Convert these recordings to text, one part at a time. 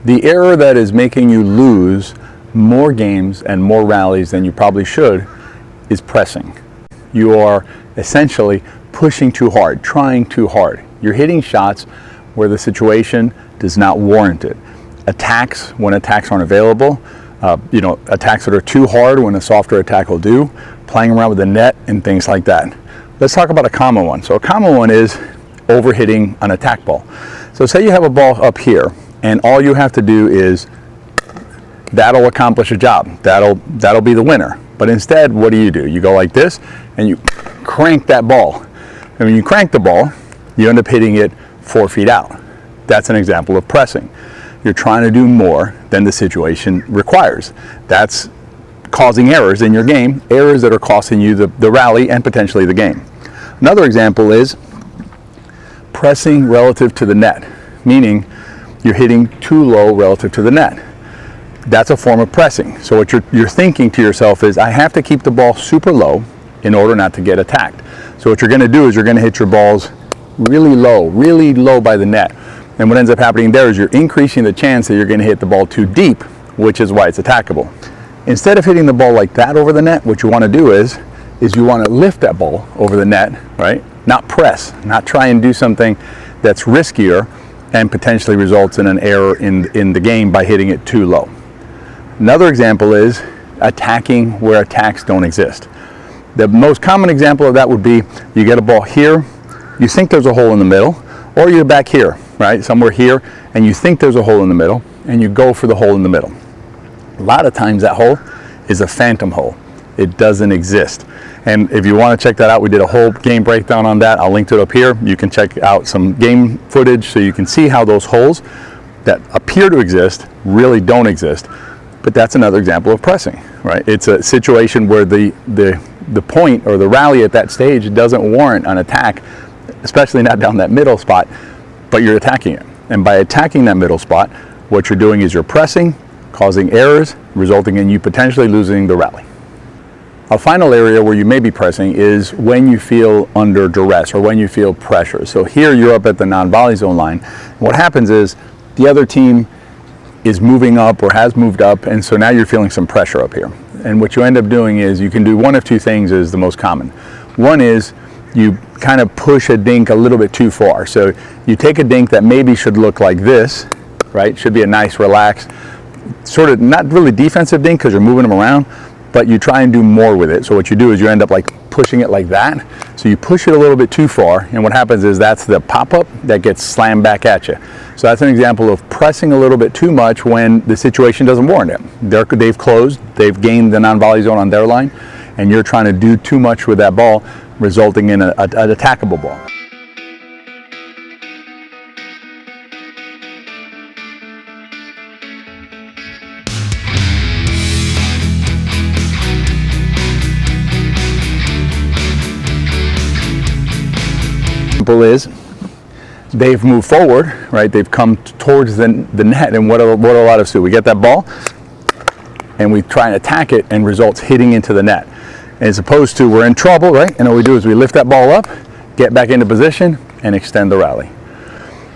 The error that is making you lose more games and more rallies than you probably should is pressing. You are essentially pushing too hard, trying too hard. You're hitting shots where the situation does not warrant it. Attacks when attacks aren't available, attacks that are too hard when a softer attack will do, playing around with the net and things like that. Let's talk about a common one. So a common one is overhitting an attack ball. So say you have a ball up here and all you have to do is, that'll accomplish a job. That'll be the winner. But instead, what do? You go like this and you crank that ball. And when you crank the ball, you end up hitting it 4 feet out. That's an example of pressing. You're trying to do more than the situation requires. That's causing errors in your game, errors that are costing you the rally and potentially the game. Another example is pressing relative to the net, meaning you're hitting too low relative to the net. That's a form of pressing. So what you're thinking to yourself is, I have to keep the ball super low in order not to get attacked. So what you're going to do is you're going to hit your balls really low by the net. And what ends up happening there is you're increasing the chance that you're going to hit the ball too deep, which is why it's attackable. Instead of hitting the ball like that over the net, what you want to do is you want to lift that ball over the net, right? Not press, not try and do something that's riskier and potentially results in an error in the game by hitting it too low. Another example is attacking where attacks don't exist. The most common example of that would be, you get a ball here, you think there's a hole in the middle, or you're back here, right, somewhere here, and you think there's a hole in the middle, and you go for the hole in the middle. A lot of times that hole is a phantom hole. It doesn't exist. And if you want to check that out, we did a whole game breakdown on that. I'll link to it up here. You can check out some game footage so you can see how those holes that appear to exist really don't exist. But that's another example of pressing, right? It's a situation where the point or the rally at that stage doesn't warrant an attack, especially not down that middle spot, but you're attacking it. And by attacking that middle spot, what you're doing is you're pressing, causing errors, resulting in you potentially losing the rally. A final area where you may be pressing is when you feel under duress or when you feel pressure. So here you're up at the non-volley zone line. What happens is the other team is moving up or has moved up, and so now you're feeling some pressure up here. And what you end up doing is you can do one of two things is the most common. One is you kind of push a dink a little bit too far. So you take a dink that maybe should look like this, right? Should be a nice, relaxed, sort of not really defensive dink because you're moving them around, but you try and do more with it. So what you do is you end up like pushing it like that. So you push it a little bit too far, and what happens is that's the pop-up that gets slammed back at you. So that's an example of pressing a little bit too much when the situation doesn't warrant it. They've closed, they've gained the non-volley zone on their line, and you're trying to do too much with that ball, resulting in an attackable ball. Is they've moved forward, right? They've come towards the net, and what do a lot of us do? We get that ball and we try and attack it, and results hitting into the net. As opposed to we're in trouble, right? And all we do is we lift that ball up, get back into position, and extend the rally.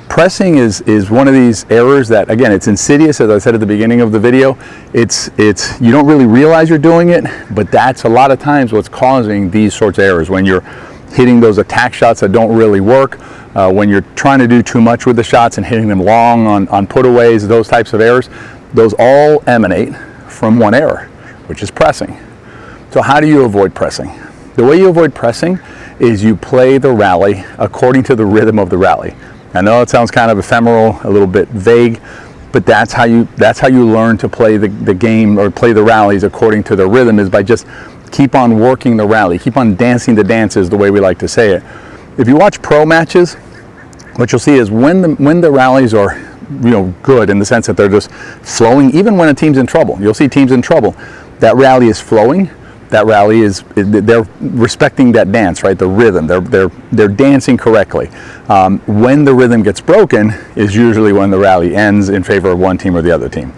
Pressing is one of these errors that, again, it's insidious, as I said at the beginning of the video. It's you don't really realize you're doing it, but that's a lot of times what's causing these sorts of errors. When you're hitting those attack shots that don't really work, when you're trying to do too much with the shots and hitting them long on putaways, those types of errors, those all emanate from one error, which is pressing. So how do you avoid pressing? The way you avoid pressing is you play the rally according to the rhythm of the rally. I know it sounds kind of ephemeral, a little bit vague, but that's how you learn to play the game or play the rallies according to the rhythm, is by just keep on working the rally, keep on dancing the dances, the way we like to say it. If you watch pro matches, what you'll see is when the rallies are good in the sense that they're just flowing, even when a team's in trouble, you'll see teams in trouble, that rally is flowing, that rally is, they're respecting that dance, right? The rhythm, they're dancing correctly. When the rhythm gets broken is usually when the rally ends in favor of one team or the other team.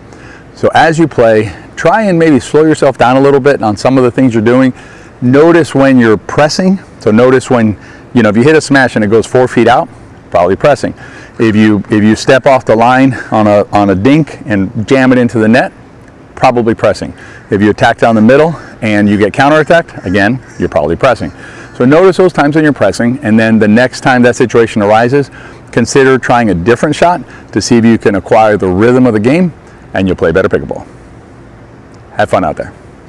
So as you play, try and maybe slow yourself down a little bit on some of the things you're doing. Notice when you're pressing. So notice when, if you hit a smash and it goes 4 feet out, probably pressing. If you step off the line on a dink and jam it into the net, probably pressing. If you attack down the middle and you get counterattacked, again, you're probably pressing. So notice those times when you're pressing, and then the next time that situation arises, consider trying a different shot to see if you can acquire the rhythm of the game, and you'll play better pickleball. Have fun out there.